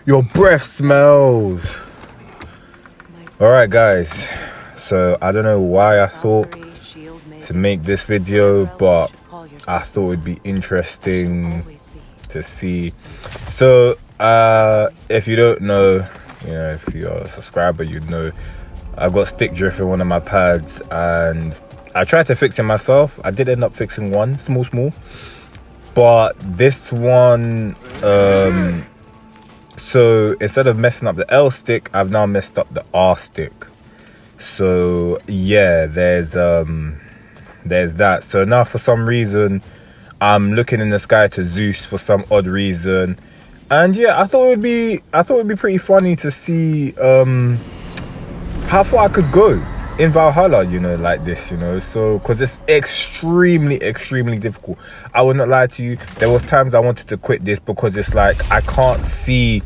Your breath smells. Alright guys, so I don't know why I thought to make this video, but I thought it'd be interesting to see. So if you don't know, if you're a subscriber, you'd know I've got stick drift in one of my pads, and I tried to fix it myself. I did end up fixing one, small, but this one, so instead of messing up the L stick, I've now messed up the R stick. So yeah, there's that. So now for some reason I'm looking in the sky to Zeus for some odd reason, and yeah, I thought it'd be pretty funny to see how far I could go in Valhalla, like this, so because it's extremely difficult. I will not lie to you, there was times I wanted to quit this because it's like I can't see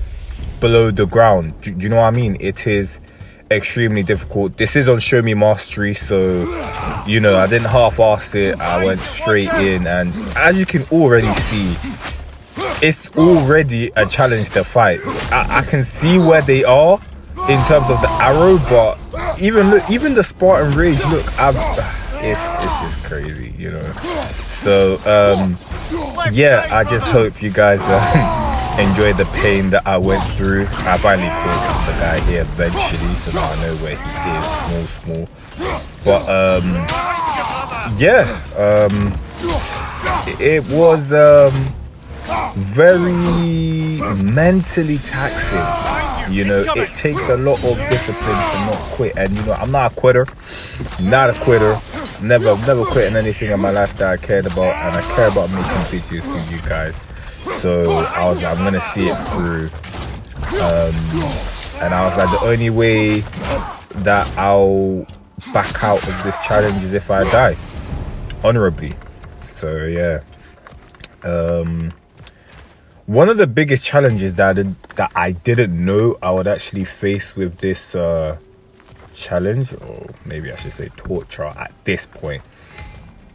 below the ground. Do you know what I mean? It is extremely difficult. This is on Show Me Mastery, so I didn't half-ass it. I went straight in, and as you can already see, it's already a challenge to fight. I can see where they are in terms of the arrow, but even the Spartan rage, look, it's just crazy, so yeah, I just hope you guys enjoy the pain that I went through. I finally caught the guy here eventually, so now I know where he is, small, but yeah, it was very mentally taxing. It takes a lot of discipline to not quit, and I'm not a quitter, never quitting anything in my life that I cared about, and I care about making videos for you guys. So I was like, I'm gonna see it through, and I was like, the only way that I'll back out of this challenge is if I die honorably. So yeah, one of the biggest challenges that I didn't know I would actually face with this challenge, or maybe I should say torture at this point,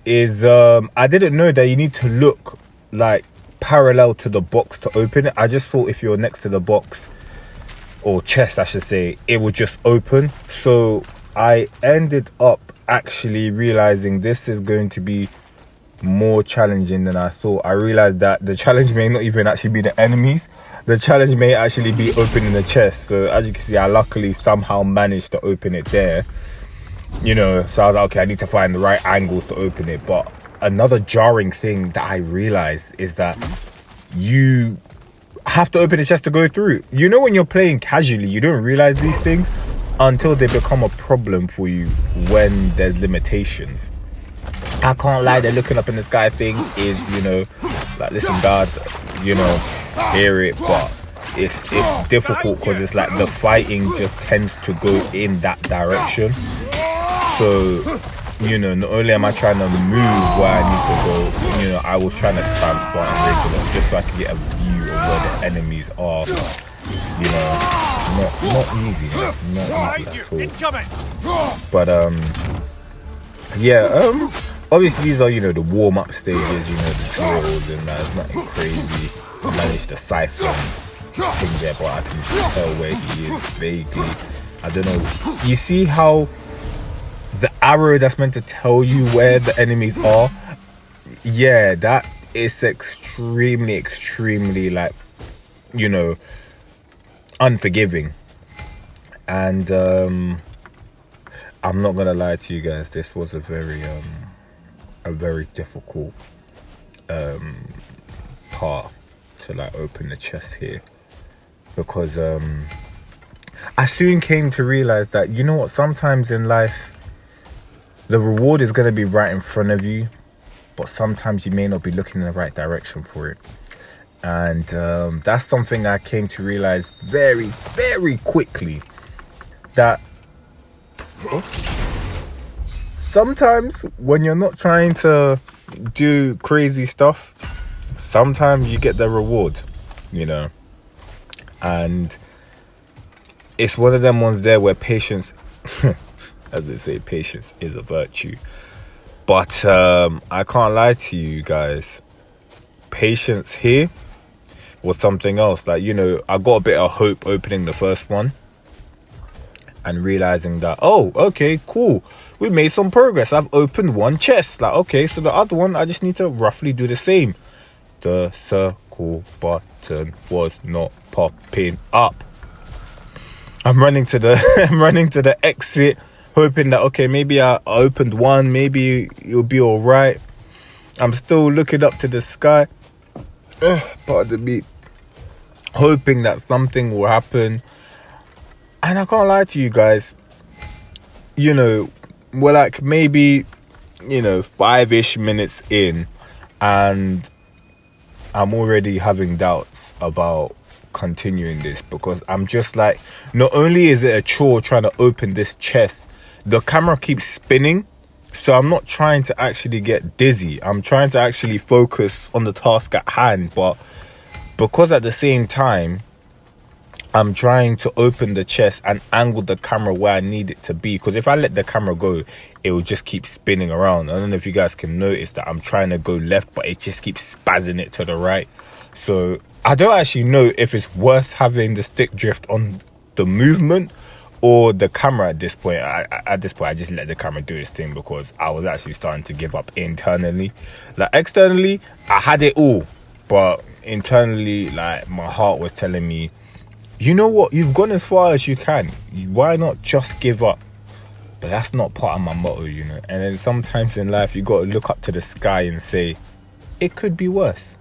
is I didn't know that you need to look like parallel to the box to open it. I just thought if you're next to the box, or chest I should say, it would just open. So I ended up actually realizing this is going to be more challenging than I thought. I realized that the challenge may not even actually be the enemies. The challenge may actually be opening the chest. So as you can see, I luckily somehow managed to open it there, so I was like, okay, I need to find the right angles to open it. But another jarring thing that I realized is that you have to open the chest to go through. When you're playing casually, you don't realize these things until they become a problem for you when there's limitations. I can't lie, the looking up in the sky thing is, like, listen, God, hear it, but it's difficult because it's like the fighting just tends to go in that direction. So, not only am I trying to move where I need to go, I was trying to spam Spartan regular just so I could get a view of where the enemies are. Not easy, not easy at all. But yeah, obviously these are the warm-up stages, the tutorials, and there's nothing crazy. I managed to siphon things there, but I can tell where he is vaguely. I don't know. You see how the arrow that's meant to tell you where the enemies are, yeah, that is extremely like, unforgiving. And I'm not gonna lie to you guys, this was a very difficult part to like open the chest here, because I soon came to realize that sometimes in life the reward is going to be right in front of you, but sometimes you may not be looking in the right direction for it. And that's something I came to realize very quickly, that sometimes when you're not trying to do crazy stuff, sometimes you get the reward, and it's one of them ones there where patience as they say, patience is a virtue. But I can't lie to you guys, patience here was something else. Like, I got a bit of hope opening the first one and realizing that, oh, okay, cool, we made some progress. I've opened one chest. Like, okay, so the other one, I just need to roughly do the same. The circle button was not popping up. I'm running to the exit, hoping that, okay, maybe I opened one, maybe it'll be all right. I'm still looking up to the sky, pardon me, hoping that something will happen. And I can't lie to you guys, we're like maybe 5-ish minutes in, and I'm already having doubts about continuing this, because I'm just like, not only is it a chore trying to open this chest, the camera keeps spinning, so I'm not trying to actually get dizzy. I'm trying to actually focus on the task at hand, but because at the same time I'm trying to open the chest and angle the camera where I need it to be, because if I let the camera go, it will just keep spinning around. I don't know if you guys can notice that I'm trying to go left, but it just keeps spazzing it to the right. So I don't actually know if it's worse having the stick drift on the movement or the camera at this point. At this point, I just let the camera do its thing, because I was actually starting to give up internally. Like, externally, I had it all, but internally, like, my heart was telling me, you know what, you've gone as far as you can, why not just give up? But that's not part of my motto, And then sometimes in life, you got to look up to the sky and say, it could be worse.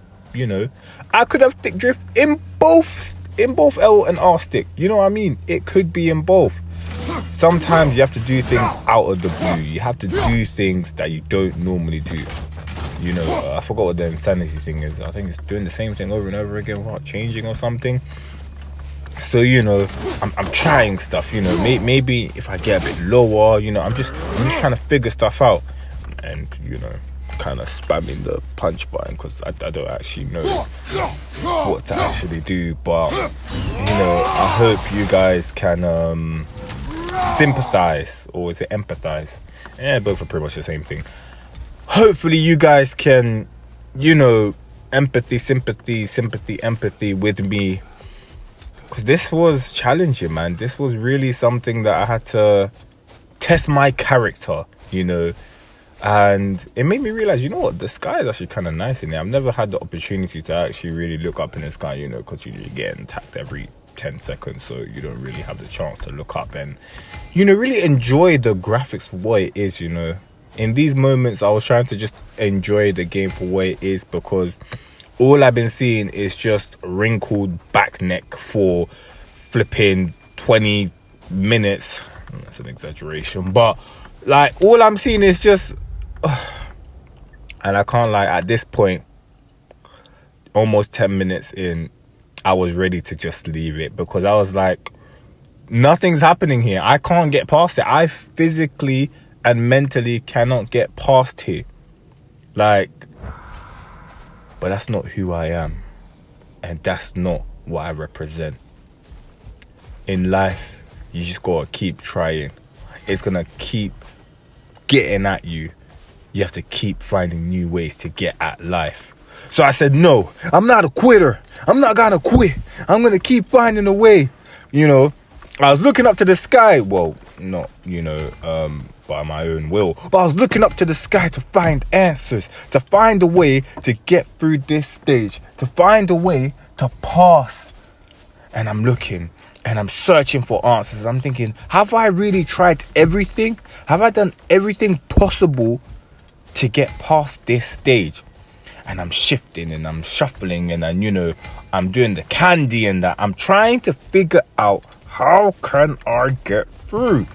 I could have stick drift in both L and R stick. You know what I mean? It could be in both. Sometimes you have to do things out of the blue. You have to do things that you don't normally do. I forgot what the insanity thing is. I think it's doing the same thing over and over again without changing or something. So, I'm trying stuff, maybe if I get a bit lower, I'm just trying to figure stuff out, and, kind of spamming the punch button, because I don't actually know what to actually do. But, I hope you guys can sympathize, or is it empathize? Yeah, both are pretty much the same thing. Hopefully you guys can, empathy, sympathy, empathy with me. Because this was challenging, man. This was really something that I had to test my character, And it made me realize, the sky is actually kind of nice in there. I've never had the opportunity to actually really look up in the sky, because you're getting attacked every 10 seconds. So you don't really have the chance to look up and, really enjoy the graphics for what it is, In these moments, I was trying to just enjoy the game for what it is, because all I've been seeing is just wrinkled back neck for flipping 20 minutes. That's an exaggeration, but like, all I'm seeing is just and I can't lie, at this point, almost 10 minutes in, I was ready to just leave it, because I was like, nothing's happening here. I can't get past it. I physically and mentally cannot get past here. Like, but that's not who I am, and that's not what I represent. In life, you just gotta keep trying. It's gonna keep getting at you. You have to keep finding new ways to get at life. So I said, no, I'm not a quitter. I'm not gonna quit. I'm gonna keep finding a way. I was looking up to the sky. Well, not, by my own will. But I was looking up to the sky to find answers, to find a way to get through this stage, to find a way to pass. And I'm looking and I'm searching for answers. I'm thinking, have I really tried everything? Have I done everything possible to get past this stage? And I'm shifting and I'm shuffling and I'm doing the candy and that. I'm trying to figure out, how can I get through?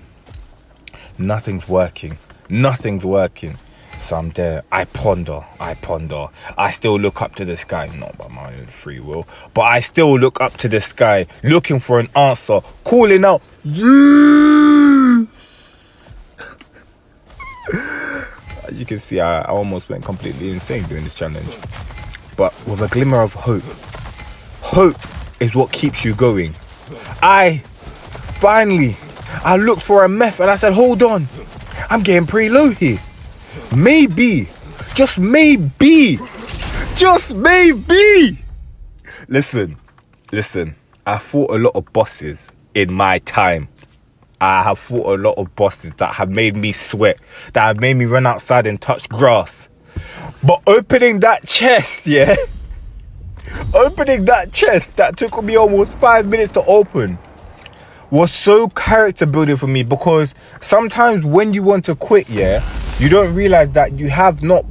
Nothing's working. So I'm there. I ponder. I still look up to the sky, not by my own free will, but I still look up to the sky, looking for an answer, calling out, Zeus! As you can see, I almost went completely insane doing this challenge. But with a glimmer of hope. Hope is what keeps you going. I looked for a meth and I said, hold on, I'm getting pretty low here. Maybe, just maybe, Listen. I fought a lot of bosses in my time. I have fought a lot of bosses that have made me sweat, that have made me run outside and touch grass. But opening that chest, yeah? Opening that chest that took me almost 5 minutes to open was so character building for me, because sometimes when you want to quit, yeah, you don't realize that you have not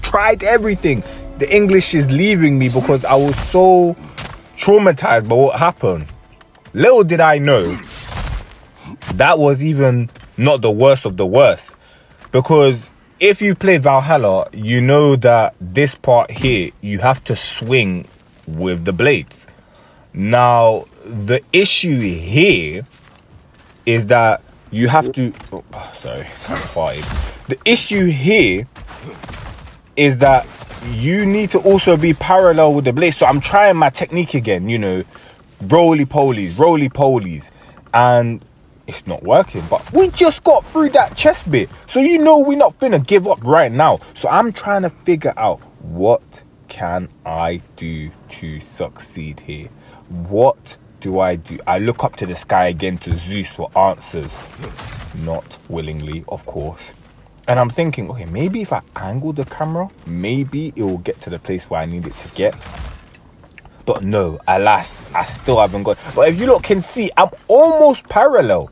tried everything. The English is leaving me because I was so traumatized by what happened. Little did I know that was even not the worst of the worst, because if you play Valhalla, you know that this part here, you have to swing with the blades. Now, the issue here is that you have to... Oh, sorry, kind of farted. The issue here is that you need to also be parallel with the blade. So I'm trying my technique again, you know, roly-polies. And it's not working. But we just got through that chest bit. So you know we're not finna give up right now. So I'm trying to figure out, what can I do to succeed here? What do? I look up to the sky again, to Zeus, for answers. Not willingly, of course. And I'm thinking, okay, maybe if I angle the camera, maybe it will get to the place where I need it to get. But no, alas, I still haven't got... But if you lot can see, I'm almost parallel.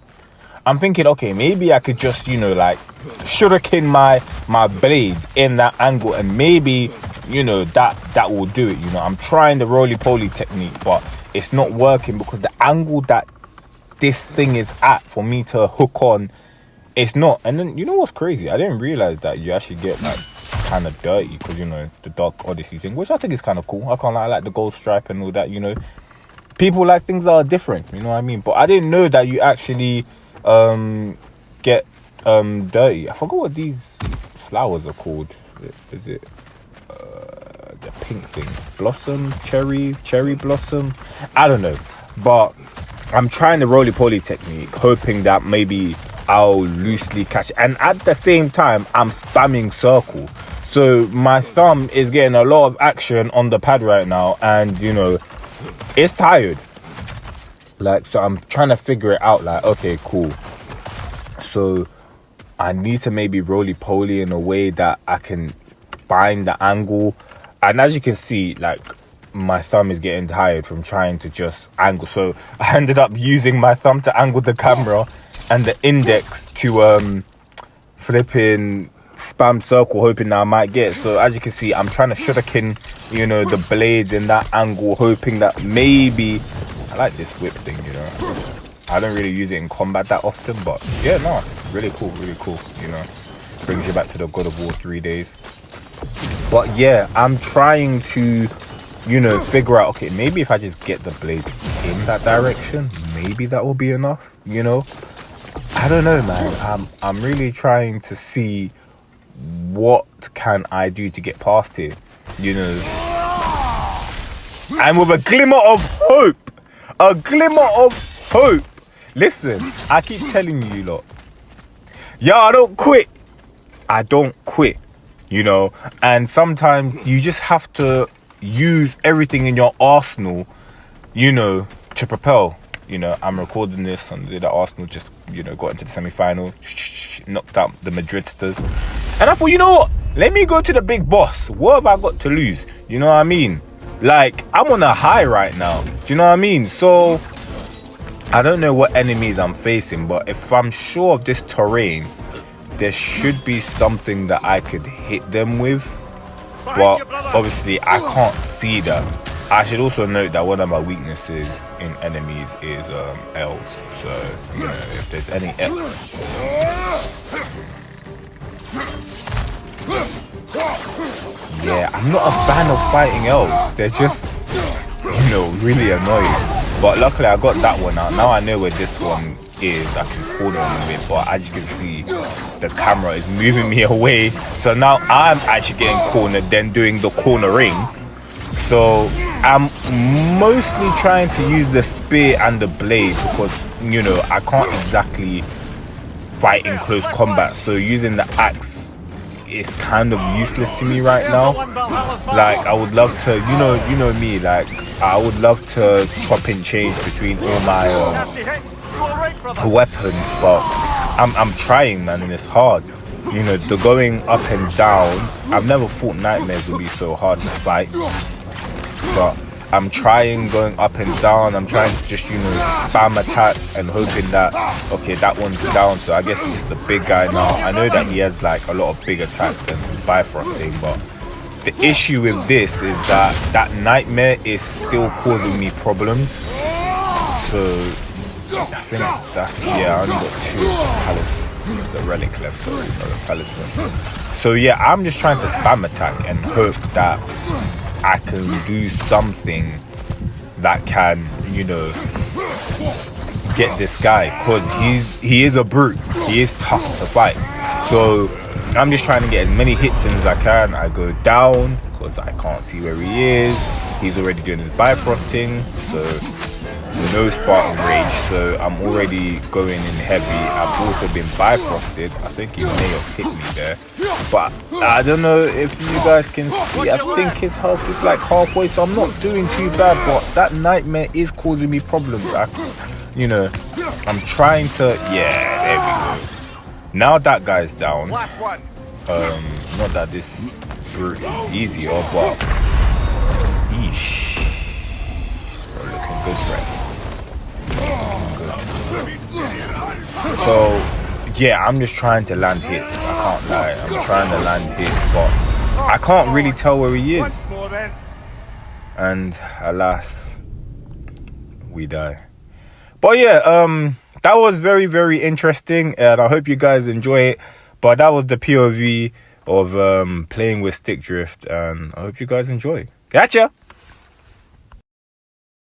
I'm thinking, okay, maybe I could just, you know, like, shuriken my blade in that angle, and maybe, you know, that will do it. You know, I'm trying the roly-poly technique, but it's not working because the angle that this thing is at for me to hook on, it's not. And then, you know what's crazy? I didn't realize that you actually get, like, kind of dirty, because, you know, the Dark Odyssey thing, which I think is kind of cool. I can't lie, I like the gold stripe and all that, you know. People like things that are different, you know what I mean? But I didn't know that you actually get dirty. I forgot what these flowers are called. Is it the pink thing? Blossom? Cherry blossom? I don't know. But I'm trying the roly-poly technique, hoping that maybe I'll loosely catch it. And at the same time, I'm spamming circle. So my thumb is getting a lot of action on the pad right now. And, you know, it's tired. Like, so I'm trying to figure it out. Like, okay, cool. So I need to maybe roly-poly in a way that I can find the angle. And as you can see, like, my thumb is getting tired from trying to just angle. So I ended up using my thumb to angle the camera and the index to flipping spam circle, hoping that I might get. So as you can see, I'm trying to shuriken, you know, the blade in that angle, hoping that maybe... I like this whip thing, you know. I don't really use it in combat that often, but yeah, no, really cool, you know. Brings you back to the God of War 3 days. But yeah, I'm trying to, you know, figure out, okay, maybe if I just get the blade in that direction, maybe that will be enough, you know. I don't know, man. I'm really trying to see what can I do to get past here, you know. And with a glimmer of hope, listen, I keep telling you lot, I don't quit, you know. And sometimes you just have to use everything in your arsenal, you know, to propel. You know, I'm recording this on the Arsenal just, you know, got into the semi-final, knocked out the Madridsters. And I thought, you know what? Let me go to the big boss. What have I got to lose? You know what I mean? Like, I'm on a high right now. Do you know what I mean? So, I don't know what enemies I'm facing, but if I'm sure of this terrain, there should be something that I could hit them with. But obviously, I can't see that. I should also note that one of my weaknesses in enemies is elves. So, you know, if there's any elves... Yeah, I'm not a fan of fighting elves. They're just, you know, really annoying. But luckily I got that one out. Now I know where this one is. I can corner on a bit. But as you can see, the camera is moving me away. So now I'm actually getting cornered, then doing the cornering. So I'm mostly trying to use the spear and the blade because, you know, I can't exactly fight in close combat. So using the axe it's kind of useless to me right now. Like, I would love to, you know me, like, I would love to chop and change between all my weapons, but I'm trying, man, and it's hard. You know, the going up and down, I've never thought nightmares would be so hard to fight, but I'm trying going up and down. I'm trying to just, spam attack and hoping that, okay, that one's down, so I guess he's the big guy now. I know that he has like a lot of big attacks and Bifrost thing, but the issue with this is that nightmare is still causing me problems. So I think that's, yeah, I only got 2 the relic left, sorry, the palisman. So yeah, I'm just trying to spam attack and hope that I can do something that can, get this guy, because he is a brute. He is tough to fight. So I'm just trying to get as many hits in as I can. I go down because I can't see where he is. He's already doing his Bifrost thing, so no Spartan rage, so I'm already going in heavy. I've also been Bifrosted. I think he may have hit me there, but I don't know if you guys can see. I think his health is like halfway, so I'm not doing too bad, but that nightmare is causing me problems. I'm trying to, yeah, there we go. Now that guy's down. Not that this brute is easier, but yeesh, looking good, right? So yeah, I'm just trying to land hits. I can't lie, I'm trying to land hits, but I can't really tell where he is. And alas, we die. But yeah, that was very, very interesting, and I hope you guys enjoy it. But that was the POV of playing with stick drift, and I hope you guys enjoy. Gotcha.